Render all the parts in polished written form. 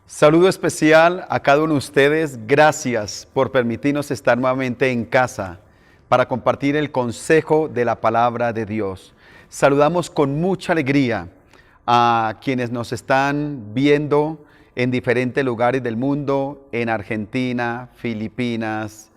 Saludo especial a cada uno de ustedes. Gracias por permitirnos estar nuevamente en casa para compartir el consejo de la palabra de Dios. Saludamos con mucha alegría a quienes nos están viendo en diferentes lugares del mundo, en Argentina, Filipinas,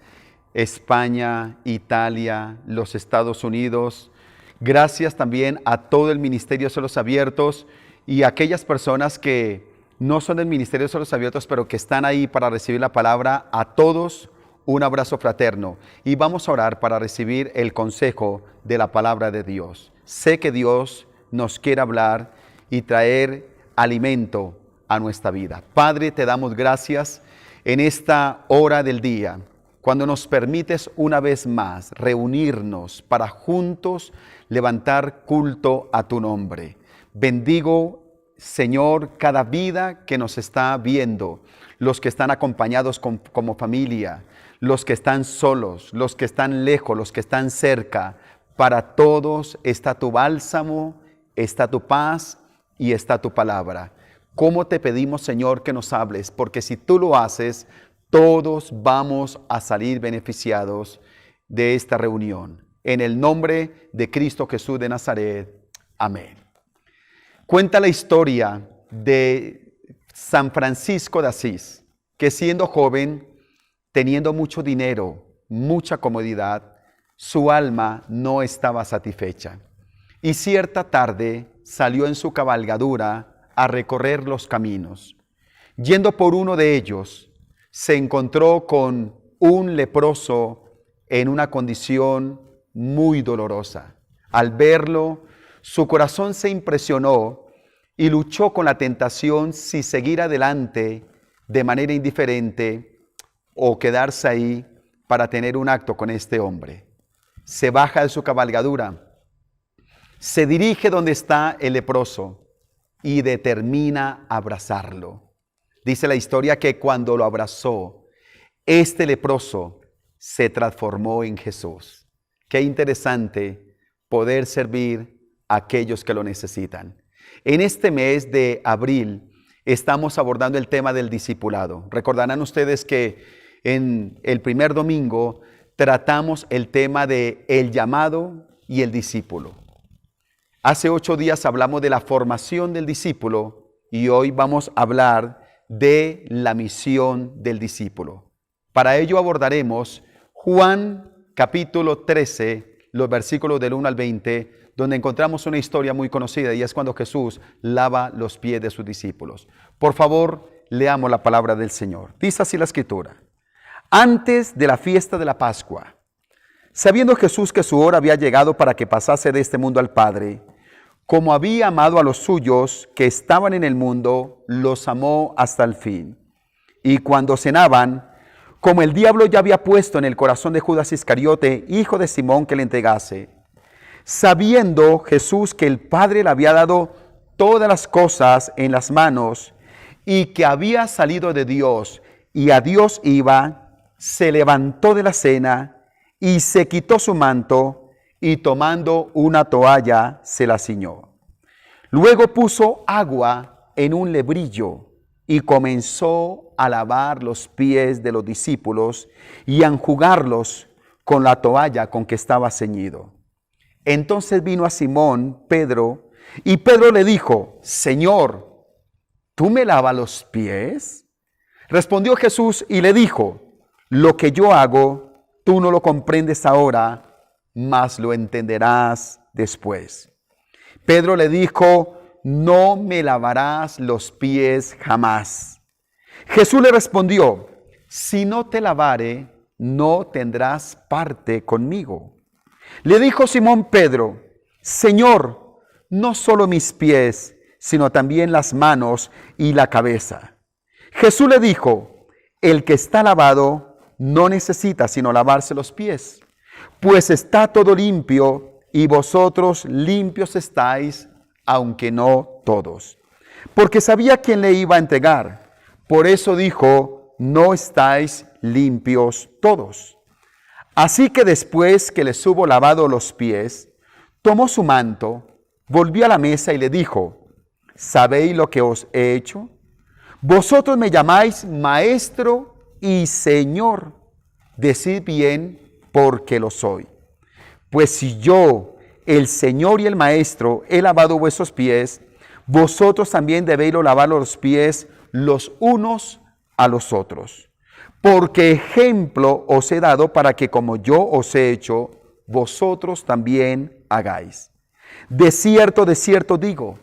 España, Italia, los Estados Unidos. Gracias también a todo el Ministerio de Cielos Abiertos y a aquellas personas que no son del Ministerio de Cielos Abiertos, pero que están ahí para recibir la palabra. A todos un abrazo fraterno y vamos a orar para recibir el consejo de la palabra de Dios. Sé que Dios nos quiere hablar y traer alimento a nuestra vida. Padre, te damos gracias en esta hora del día, cuando nos permites una vez más reunirnos para juntos levantar culto a tu nombre. Bendigo, Señor, cada vida que nos está viendo, los que están acompañados como familia, los que están solos, los que están lejos, los que están cerca. Para todos está tu bálsamo, está tu paz y está tu palabra. ¿Cómo te pedimos, Señor, que nos hables? Porque si tú lo haces, todos vamos a salir beneficiados de esta reunión. En el nombre de Cristo Jesús de Nazaret. Amén. Cuenta la historia de San Francisco de Asís, que siendo joven, teniendo mucho dinero, mucha comodidad, su alma no estaba satisfecha. Y cierta tarde salió en su cabalgadura a recorrer los caminos. Yendo por uno de ellos, se encontró con un leproso en una condición muy dolorosa. Al verlo, su corazón se impresionó y luchó con la tentación si seguir adelante de manera indiferente o quedarse ahí para tener un acto con este hombre. Se baja de su cabalgadura, se dirige donde está el leproso y determina abrazarlo. Dice la historia que cuando lo abrazó, este leproso se transformó en Jesús. Qué interesante poder servir a aquellos que lo necesitan. En este mes de abril estamos abordando el tema del discipulado. Recordarán ustedes que en el primer domingo tratamos el tema de el llamado y el discípulo. Hace 8 días hablamos de la formación del discípulo y hoy vamos a hablar de la misión del discípulo. Para ello abordaremos Juan capítulo 13, los versículos del 1 al 20, donde encontramos una historia muy conocida y es cuando Jesús lava los pies de sus discípulos. Por favor, leamos la palabra del Señor. Dice así la Escritura. Antes de la fiesta de la Pascua, sabiendo Jesús que su hora había llegado para que pasase de este mundo al Padre, como había amado a los suyos que estaban en el mundo, los amó hasta el fin. Y cuando cenaban, como el diablo ya había puesto en el corazón de Judas Iscariote, hijo de Simón, que le entregase, sabiendo Jesús que el Padre le había dado todas las cosas en las manos y que había salido de Dios y a Dios iba, se levantó de la cena y se quitó su manto y tomando una toalla se la ciñó. Luego puso agua en un lebrillo y comenzó a lavar los pies de los discípulos y a enjugarlos con la toalla con que estaba ceñido. Entonces vino a Simón Pedro y Pedro le dijo, Señor, ¿tú me lavas los pies? Respondió Jesús y le dijo, lo que yo hago, tú no lo comprendes ahora, mas lo entenderás después. Pedro le dijo, no me lavarás los pies jamás. Jesús le respondió, si no te lavare, no tendrás parte conmigo. Le dijo Simón Pedro, Señor, no solo mis pies, sino también las manos y la cabeza. Jesús le dijo, el que está lavado no necesita sino lavarse los pies, pues está todo limpio y vosotros limpios estáis, aunque no todos. Porque sabía quién le iba a entregar. Por eso dijo, no estáis limpios todos. Así que después que les hubo lavado los pies, tomó su manto, volvió a la mesa y le dijo, ¿sabéis lo que os he hecho? Vosotros me llamáis Maestro y Señor. Decid bien, porque lo soy. Pues si yo, el Señor y el Maestro, he lavado vuestros pies, vosotros también debéis lavar los pies los unos a los otros. Porque ejemplo os he dado para que como yo os he hecho, vosotros también hagáis. De cierto digo,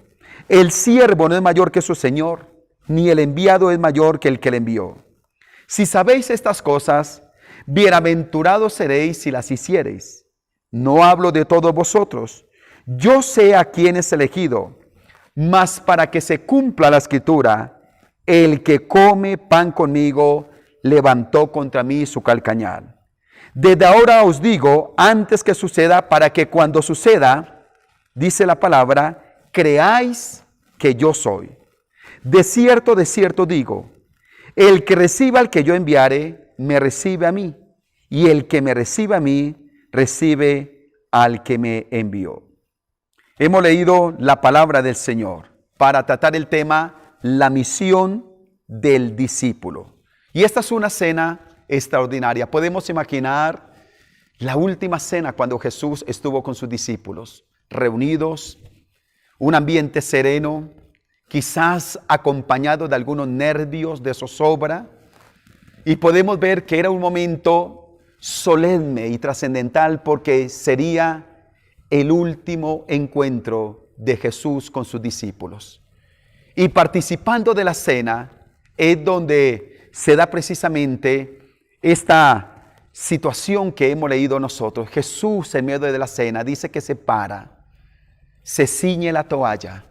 el siervo no es mayor que su Señor, ni el enviado es mayor que el que le envió. Si sabéis estas cosas, bienaventurados seréis si las hiciereis. No hablo de todos vosotros. Yo sé a quién es elegido, mas para que se cumpla la escritura, el que come pan conmigo levantó contra mí su calcañal. Desde ahora os digo, antes que suceda, para que cuando suceda, dice la palabra, creáis que yo soy. De cierto digo, el que reciba al que yo enviare, me recibe a mí, y el que me recibe a mí, recibe al que me envió. Hemos leído la palabra del Señor para tratar el tema, la misión del discípulo. Y esta es una cena extraordinaria. Podemos imaginar la última cena cuando Jesús estuvo con sus discípulos, reunidos, un ambiente sereno, quizás acompañado de algunos nervios de zozobra, y podemos ver que era un momento solemne y trascendental porque sería el último encuentro de Jesús con sus discípulos. Y participando de la cena es donde se da precisamente esta situación que hemos leído nosotros. Jesús en medio de la cena dice que se para, se ciñe la toalla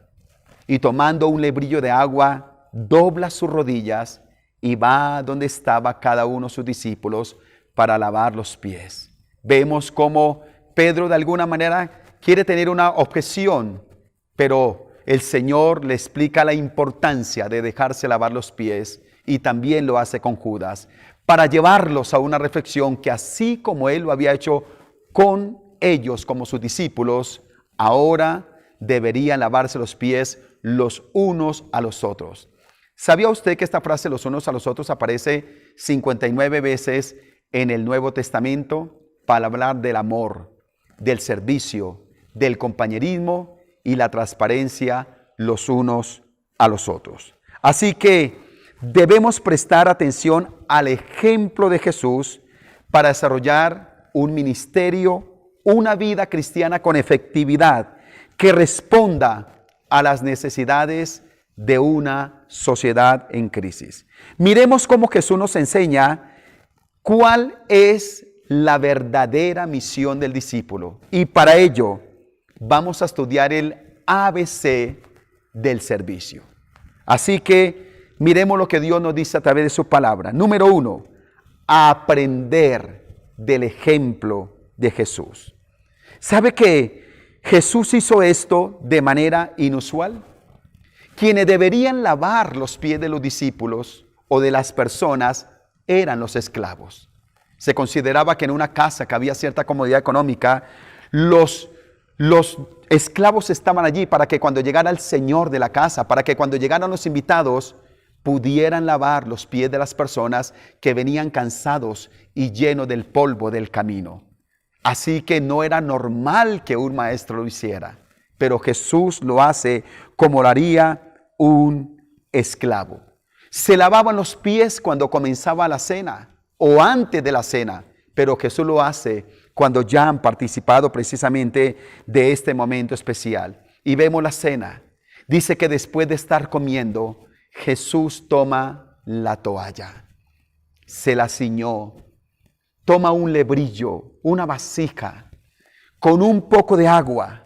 y tomando un lebrillo de agua, dobla sus rodillas y va donde estaba cada uno de sus discípulos para lavar los pies. Vemos cómo Pedro de alguna manera quiere tener una objeción, pero el Señor le explica la importancia de dejarse lavar los pies y también lo hace con Judas, para llevarlos a una reflexión que así como Él lo había hecho con ellos como sus discípulos, ahora deberían lavarse los pies los unos a los otros. ¿Sabía usted que esta frase los unos a los otros aparece 59 veces en el Nuevo Testamento para hablar del amor, del servicio, del compañerismo y la transparencia los unos a los otros? Así que debemos prestar atención al ejemplo de Jesús para desarrollar un ministerio, una vida cristiana con efectividad que responda a las necesidades de una sociedad en crisis. Miremos cómo Jesús nos enseña cuál es la verdadera misión del discípulo. Y para ello vamos a estudiar el ABC del servicio. Así que miremos lo que Dios nos dice a través de su palabra. Número 1, aprender del ejemplo de Jesús. ¿Sabe que Jesús hizo esto de manera inusual? Quienes deberían lavar los pies de los discípulos o de las personas eran los esclavos. Se consideraba que en una casa que había cierta comodidad económica, los esclavos estaban allí para que cuando llegara el señor de la casa, para que cuando llegaran los invitados, pudieran lavar los pies de las personas que venían cansados y llenos del polvo del camino. Así que no era normal que un maestro lo hiciera, pero Jesús lo hace como lo haría un esclavo. Se lavaban los pies cuando comenzaba la cena o antes de la cena, pero Jesús lo hace cuando ya han participado precisamente de este momento especial. Y vemos la cena. Dice que después de estar comiendo, Jesús toma la toalla, se la ciñó, toma un lebrillo, una vasija, con un poco de agua,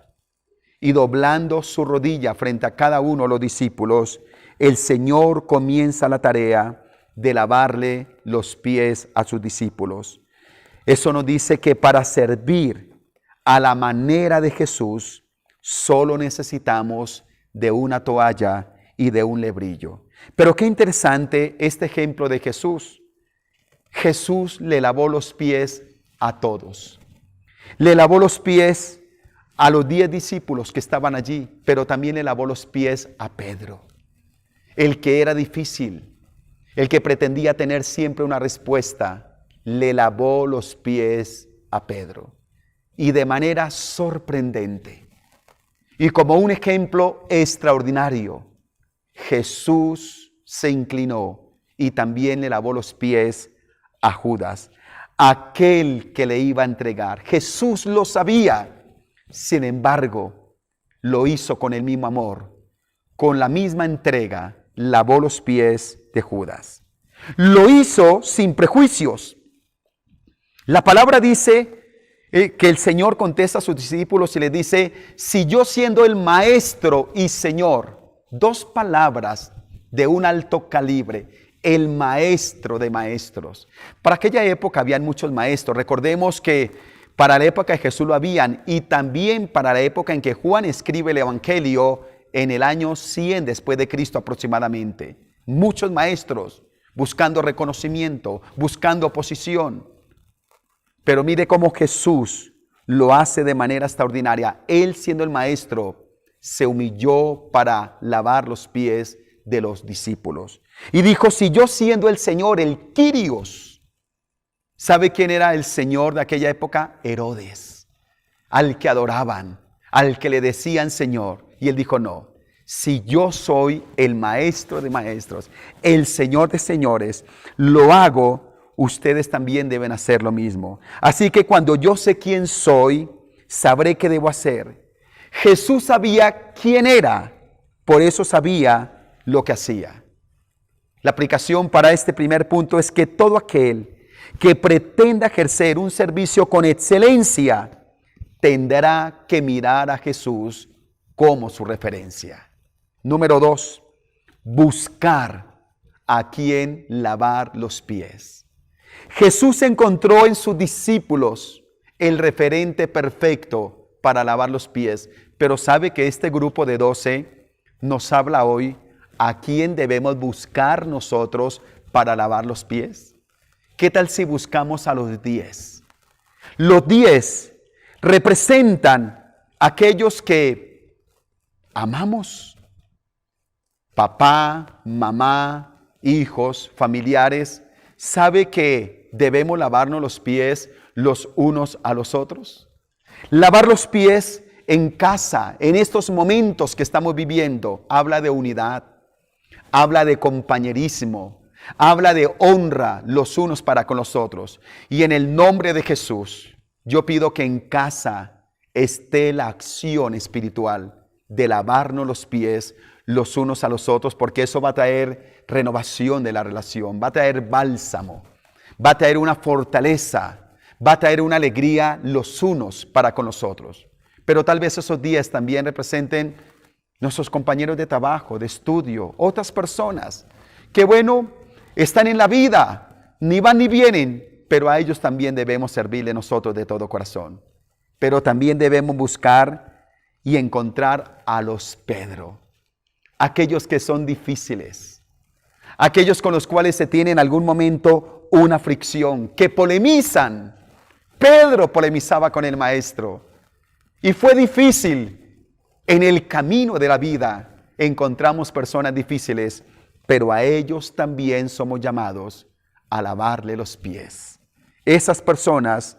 y doblando su rodilla frente a cada uno de los discípulos, el Señor comienza la tarea de lavarle los pies a sus discípulos. Eso nos dice que para servir a la manera de Jesús, solo necesitamos de una toalla y de un lebrillo. Pero qué interesante este ejemplo de Jesús. Jesús le lavó los pies a todos. Le lavó los pies a los 10 discípulos que estaban allí, pero también le lavó los pies a Pedro. el que era difícil, el que pretendía tener siempre una respuesta, le lavó los pies a Pedro. Y de manera sorprendente, y como un ejemplo extraordinario, Jesús se inclinó y también le lavó los pies a Judas, aquel que le iba a entregar. Jesús lo sabía, sin embargo, lo hizo con el mismo amor, con la misma entrega, lavó los pies de Judas. Lo hizo sin prejuicios. La palabra dice que el Señor contesta a sus discípulos y les dice, si yo siendo el maestro y Señor, dos palabras de un alto calibre, el maestro de maestros. Para aquella época habían muchos maestros. Recordemos que para la época de Jesús lo habían, y también para la época en que Juan escribe el Evangelio en el año 100 después de Cristo aproximadamente. Muchos maestros buscando reconocimiento, buscando posición. Pero mire cómo Jesús lo hace de manera extraordinaria. Él, siendo el maestro, se humilló para lavar los pies de los discípulos. Y dijo, si yo siendo el Señor, el Kyrios. ¿Sabe quién era el Señor de aquella época? Herodes, al que adoraban, al que le decían Señor. Y él dijo, no, si yo soy el maestro de maestros, el Señor de señores, lo hago, ustedes también deben hacer lo mismo. Así que cuando yo sé quién soy, sabré qué debo hacer. Jesús sabía quién era, por eso sabía lo que hacía. La aplicación para este primer punto es que todo aquel que pretenda ejercer un servicio con excelencia tendrá que mirar a Jesús como su referencia. Número 2, buscar a quien lavar los pies. Jesús encontró en sus discípulos el referente perfecto para lavar los pies, pero sabe que este grupo de 12 nos habla hoy a quién debemos buscar nosotros para lavar los pies. ¿Qué tal si buscamos a los 10? Los 10 representan aquellos que amamos. Papá, mamá, hijos, familiares. ¿Sabe que debemos lavarnos los pies los unos a los otros? Lavar los pies en casa, en estos momentos que estamos viviendo, habla de unidad, habla de compañerismo, habla de honra los unos para con los otros. Y en el nombre de Jesús, yo pido que en casa esté la acción espiritual de lavarnos los pies los unos a los otros, porque eso va a traer renovación de la relación, va a traer bálsamo, va a traer una fortaleza, va a traer una alegría los unos para con los otros. Pero tal vez esos días también representen nuestros compañeros de trabajo, de estudio, otras personas que bueno, están en la vida, ni van ni vienen, pero a ellos también debemos servirle nosotros de todo corazón. Pero también debemos buscar y encontrar a los Pedro, aquellos que son difíciles, aquellos con los cuales se tiene en algún momento una fricción, que polemizan. Pedro polemizaba con el maestro y fue difícil. En el camino de la vida encontramos personas difíciles, pero a ellos también somos llamados a lavarle los pies. Esas personas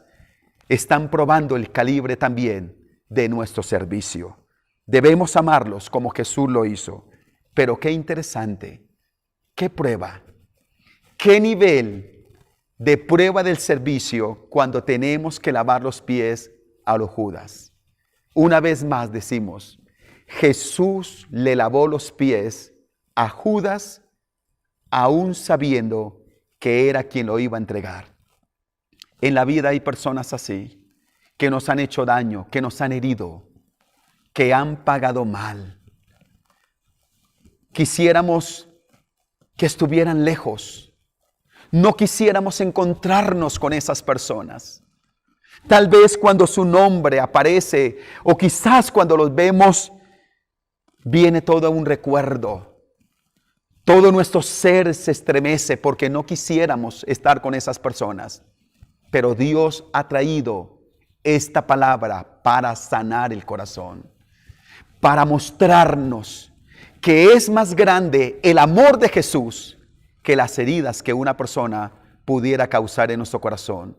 están probando el calibre también de nuestro servicio. Debemos amarlos como Jesús lo hizo. Pero qué interesante, qué prueba, qué nivel de prueba del servicio cuando tenemos que lavar los pies a los Judas. Una vez más decimos, Jesús le lavó los pies a Judas, aún sabiendo que era quien lo iba a entregar. En la vida hay personas así, que nos han hecho daño, que nos han herido, que han pagado mal. Quisiéramos que estuvieran lejos. No quisiéramos encontrarnos con esas personas. Tal vez cuando su nombre aparece, o quizás cuando los vemos, viene todo un recuerdo. Todo nuestro ser se estremece porque no quisiéramos estar con esas personas. Pero Dios ha traído esta palabra para sanar el corazón, para mostrarnos que es más grande el amor de Jesús que las heridas que una persona pudiera causar en nuestro corazón.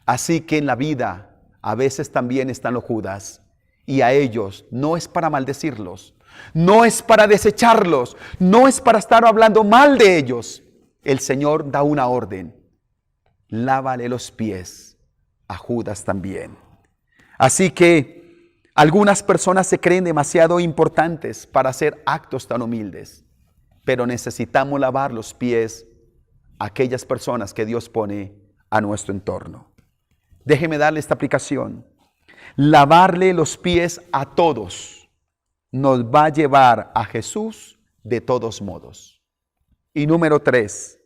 Así que en la vida a veces también están los Judas, y a ellos no es para maldecirlos, no es para desecharlos, no es para estar hablando mal de ellos. El Señor da una orden: lávale los pies a Judas también. Así que algunas personas se creen demasiado importantes para hacer actos tan humildes, pero necesitamos lavar los pies a aquellas personas que Dios pone a nuestro entorno. Déjeme darle esta aplicación. Lavarle los pies a todos nos va a llevar a Jesús de todos modos. Y número 3,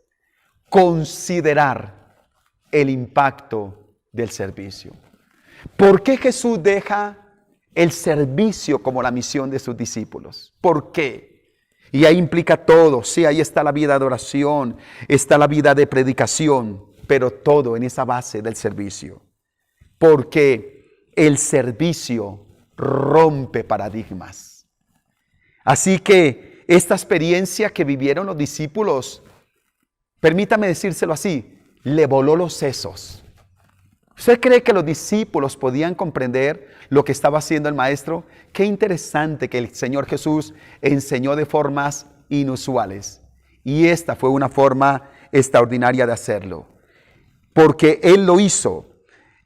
considerar el impacto del servicio. ¿Por qué Jesús deja el servicio como la misión de sus discípulos? ¿Por qué? Y ahí implica todo. Sí, ahí está la vida de oración, está la vida de predicación, pero todo en esa base del servicio. Porque el servicio rompe paradigmas. Así que esta experiencia que vivieron los discípulos, permítame decírselo así, le voló los sesos. ¿Usted cree que los discípulos podían comprender lo que estaba haciendo el maestro? Qué interesante que el Señor Jesús enseñó de formas inusuales. Y esta fue una forma extraordinaria de hacerlo. Porque Él lo hizo.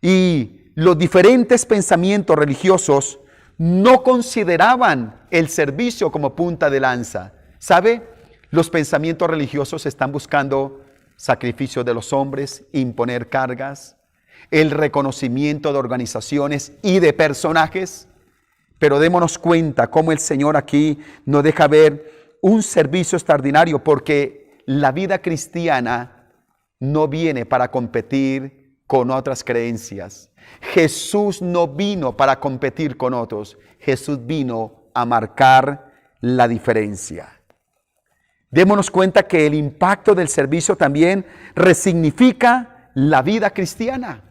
Y los diferentes pensamientos religiosos no consideraban el servicio como punta de lanza. ¿Sabe? Los pensamientos religiosos están buscando sacrificios de los hombres, imponer cargas, el reconocimiento de organizaciones y de personajes. Pero démonos cuenta cómo el Señor aquí nos deja ver un servicio extraordinario, porque la vida cristiana no viene para competir con otras creencias. Jesús no vino para competir con otros. Jesús vino a marcar la diferencia. Démonos cuenta que el impacto del servicio también resignifica la vida cristiana.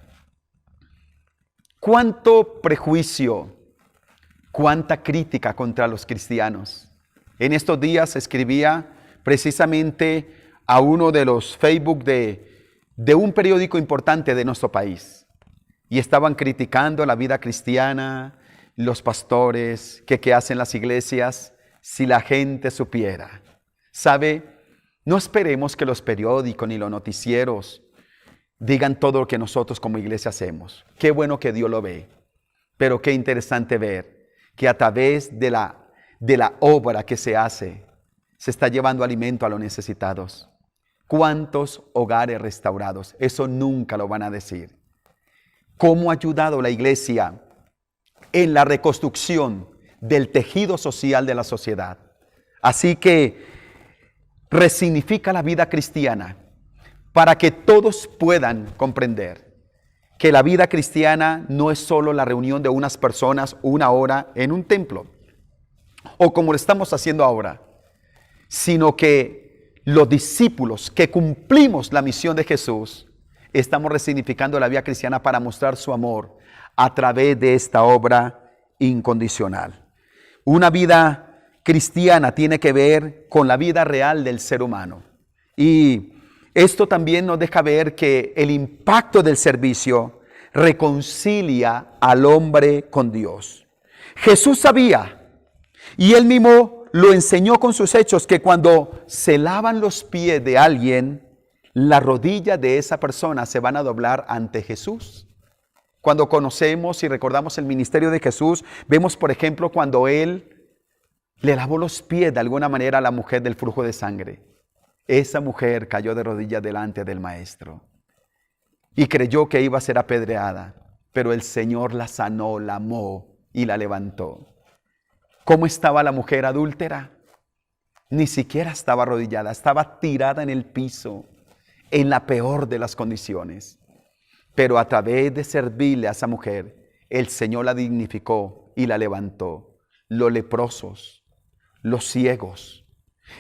¿Cuánto prejuicio, cuánta crítica contra los cristianos? En estos días escribía precisamente a uno de los Facebook de un periódico importante de nuestro país. Y estaban criticando la vida cristiana, los pastores, qué hacen las iglesias. Si la gente supiera. ¿Sabe? No esperemos que los periódicos ni los noticieros digan todo lo que nosotros como iglesia hacemos. Qué bueno que Dios lo ve. Pero qué interesante ver que a través de la obra que se hace, se está llevando alimento a los necesitados. ¿Cuántos hogares restaurados? Eso nunca lo van a decir. ¿Cómo ha ayudado la iglesia en la reconstrucción del tejido social de la sociedad? Así que resignifica la vida cristiana para que todos puedan comprender que la vida cristiana no es solo la reunión de unas personas una hora en un templo, o como lo estamos haciendo ahora, sino que los discípulos que cumplimos la misión de Jesús, estamos resignificando la vida cristiana para mostrar su amor a través de esta obra incondicional. Una vida cristiana tiene que ver con la vida real del ser humano. Y esto también nos deja ver que el impacto del servicio reconcilia al hombre con Dios. Jesús sabía, y Él mismo lo enseñó con sus hechos, que cuando se lavan los pies de alguien, las rodillas de esa persona se van a doblar ante Jesús. Cuando conocemos y recordamos el ministerio de Jesús, vemos, por ejemplo, cuando Él le lavó los pies de alguna manera a la mujer del flujo de sangre. Esa mujer cayó de rodillas delante del Maestro y creyó que iba a ser apedreada, pero el Señor la sanó, la amó y la levantó. ¿Cómo estaba la mujer adúltera? Ni siquiera estaba arrodillada, estaba tirada en el piso, en la peor de las condiciones. Pero a través de servirle a esa mujer, el Señor la dignificó y la levantó. Los leprosos, los ciegos.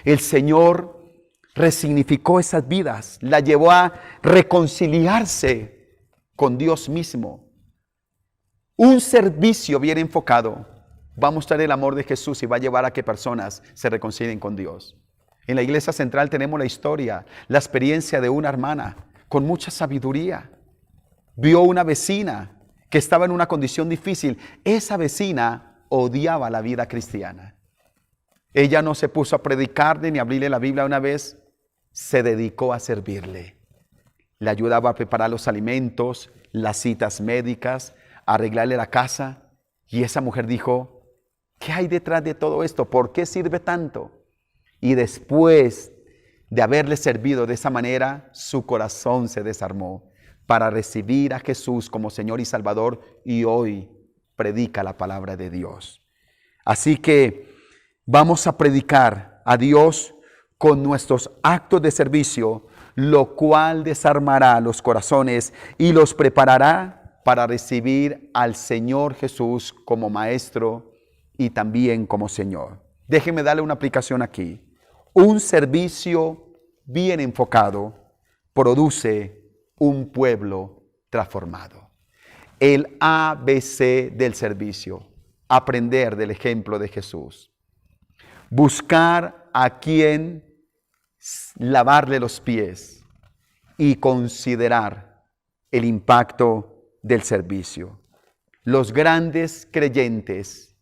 El Señor resignificó esas vidas, la llevó a reconciliarse con Dios mismo. Un servicio bien enfocado va a mostrar el amor de Jesús y va a llevar a que personas se reconcilien con Dios. En la iglesia central tenemos la historia, la experiencia de una hermana con mucha sabiduría. Vio una vecina que estaba en una condición difícil. Esa vecina odiaba la vida cristiana. Ella no se puso a predicarle ni a abrirle la Biblia una vez, se dedicó a servirle. Le ayudaba a preparar los alimentos, las citas médicas, a arreglarle la casa. Y esa mujer dijo, ¿qué hay detrás de todo esto? ¿Por qué sirve tanto? Y después de haberle servido de esa manera, su corazón se desarmó para recibir a Jesús como Señor y Salvador, y hoy predica la palabra de Dios. Así que vamos a predicar a Dios con nuestros actos de servicio, lo cual desarmará los corazones y los preparará para recibir al Señor Jesús como Maestro y también como Señor. Déjeme darle una aplicación aquí. Un servicio bien enfocado produce un pueblo transformado. El ABC del servicio: aprender del ejemplo de Jesús. Buscar a quien lavarle los pies y considerar el impacto del servicio. Los grandes creyentes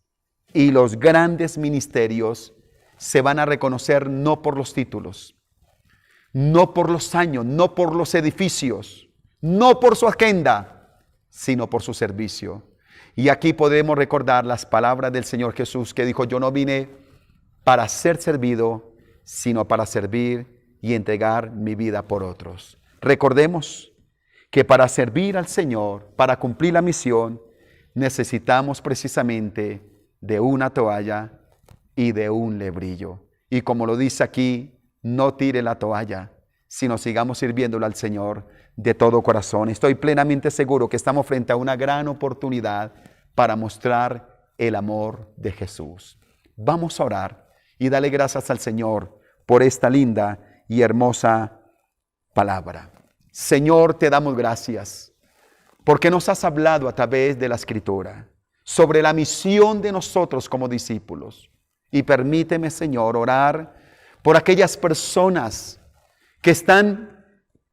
y los grandes ministerios se van a reconocer no por los títulos, no por los años, no por los edificios, no por su agenda, sino por su servicio. Y aquí podemos recordar las palabras del Señor Jesús, que dijo: yo no vine para ser servido, sino para servir y entregar mi vida por otros. Recordemos que para servir al Señor, para cumplir la misión, necesitamos precisamente de una toalla y de un lebrillo. Y como lo dice aquí, no tire la toalla, sino sigamos sirviéndole al Señor de todo corazón. Estoy plenamente seguro que estamos frente a una gran oportunidad para mostrar el amor de Jesús. Vamos a orar y darle gracias al Señor por esta linda y hermosa palabra. Señor, te damos gracias porque nos has hablado a través de la Escritura sobre la misión de nosotros como discípulos. Y permíteme, Señor, orar por aquellas personas que están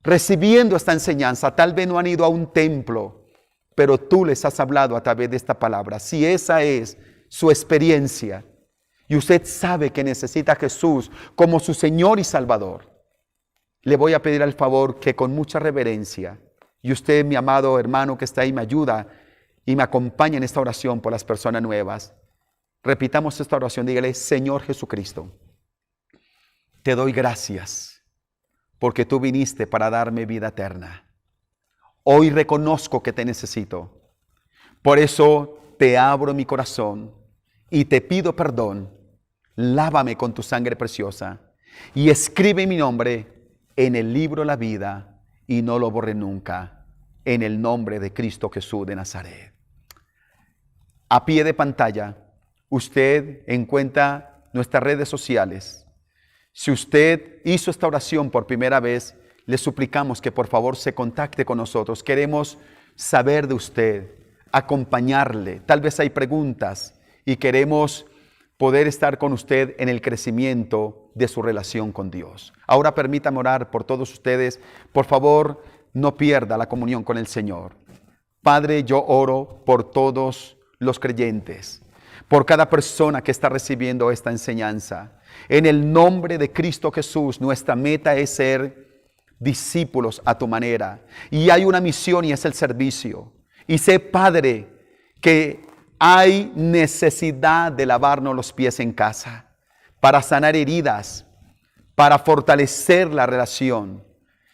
recibiendo esta enseñanza. Tal vez no han ido a un templo, pero tú les has hablado a través de esta palabra. Si esa es su experiencia y usted sabe que necesita a Jesús como su Señor y Salvador, le voy a pedir al favor que con mucha reverencia, y usted, mi amado hermano que está ahí, me ayuda y me acompaña en esta oración por las personas nuevas. Repitamos esta oración, dígale: Señor Jesucristo, te doy gracias porque tú viniste para darme vida eterna. Hoy reconozco que te necesito. Por eso te abro mi corazón y te pido perdón. Lávame con tu sangre preciosa y escribe mi nombre en el libro de la vida y no lo borre nunca. En el nombre de Cristo Jesús de Nazaret. A pie de pantalla, usted encuentra nuestras redes sociales. Si usted hizo esta oración por primera vez, le suplicamos que por favor se contacte con nosotros. Queremos saber de usted, acompañarle. Tal vez hay preguntas y queremos poder estar con usted en el crecimiento de su relación con Dios. Ahora permítame orar por todos ustedes. Por favor, no pierda la comunión con el Señor. Padre, yo oro por todos los creyentes, por cada persona que está recibiendo esta enseñanza. En el nombre de Cristo Jesús, nuestra meta es ser discípulos a tu manera. Y hay una misión y es el servicio. Y sé, Padre, que hay necesidad de lavarnos los pies en casa, para sanar heridas, para fortalecer la relación.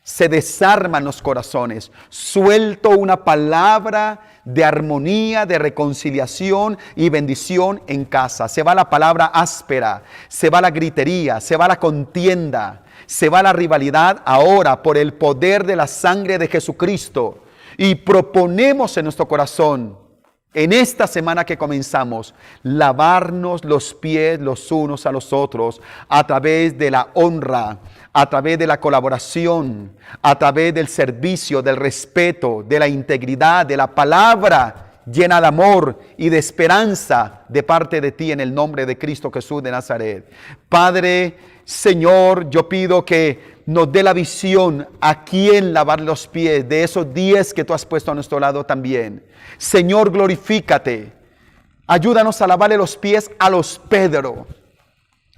Se desarman los corazones. Suelto una palabra de armonía, de reconciliación y bendición en casa. Se va la palabra áspera, se va la gritería, se va la contienda, se va la rivalidad ahora por el poder de la sangre de Jesucristo. Y proponemos en nuestro corazón, en esta semana que comenzamos, lavarnos los pies los unos a los otros a través de la honra, a través de la colaboración, a través del servicio, del respeto, de la integridad, de la palabra llena de amor y de esperanza de parte de ti en el nombre de Cristo Jesús de Nazaret. Padre, Señor, yo pido que nos dé la visión a quién lavar los pies de esos 10 que tú has puesto a nuestro lado también. Señor, glorifícate. Ayúdanos a lavarle los pies a los Pedro,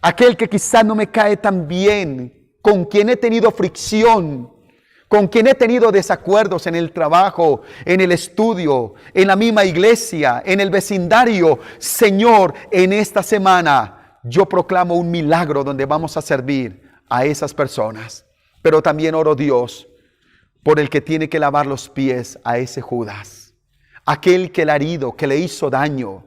aquel que quizás no me cae tan bien, con quien he tenido fricción, con quien he tenido desacuerdos en el trabajo, en el estudio, en la misma iglesia, en el vecindario. Señor, en esta semana yo proclamo un milagro donde vamos a servir a esas personas. Pero también oro, Dios, por el que tiene que lavar los pies a ese Judas, aquel que le ha herido, que le hizo daño.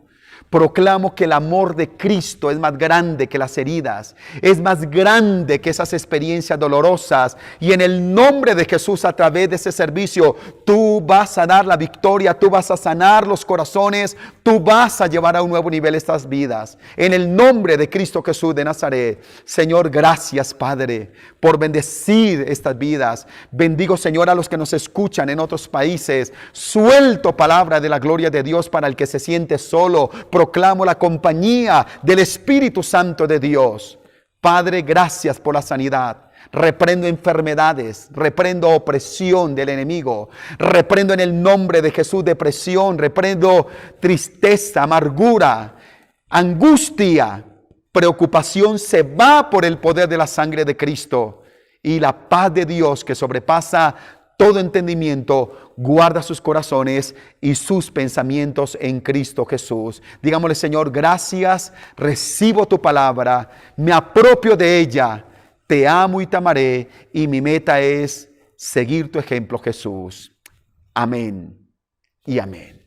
Proclamo que el amor de Cristo es más grande que las heridas, es más grande que esas experiencias dolorosas. Y en el nombre de Jesús, a través de ese servicio, tú vas a dar la victoria, tú vas a sanar los corazones, tú vas a llevar a un nuevo nivel estas vidas. En el nombre de Cristo Jesús de Nazaret. Señor, gracias, Padre, por bendecir estas vidas. Bendigo, Señor, a los que nos escuchan en otros países. Suelto palabra de la gloria de Dios para el que se siente solo. Proclamo la compañía del Espíritu Santo de Dios. Padre, gracias por la sanidad. Reprendo enfermedades, reprendo opresión del enemigo, reprendo en el nombre de Jesús depresión, reprendo tristeza, amargura, angustia, preocupación. Se va por el poder de la sangre de Cristo, y la paz de Dios que sobrepasa todo entendimiento, guarda sus corazones y sus pensamientos en Cristo Jesús. Digámosle, Señor, gracias, recibo tu palabra, me apropio de ella, te amo y te amaré, y mi meta es seguir tu ejemplo, Jesús. Amén y amén.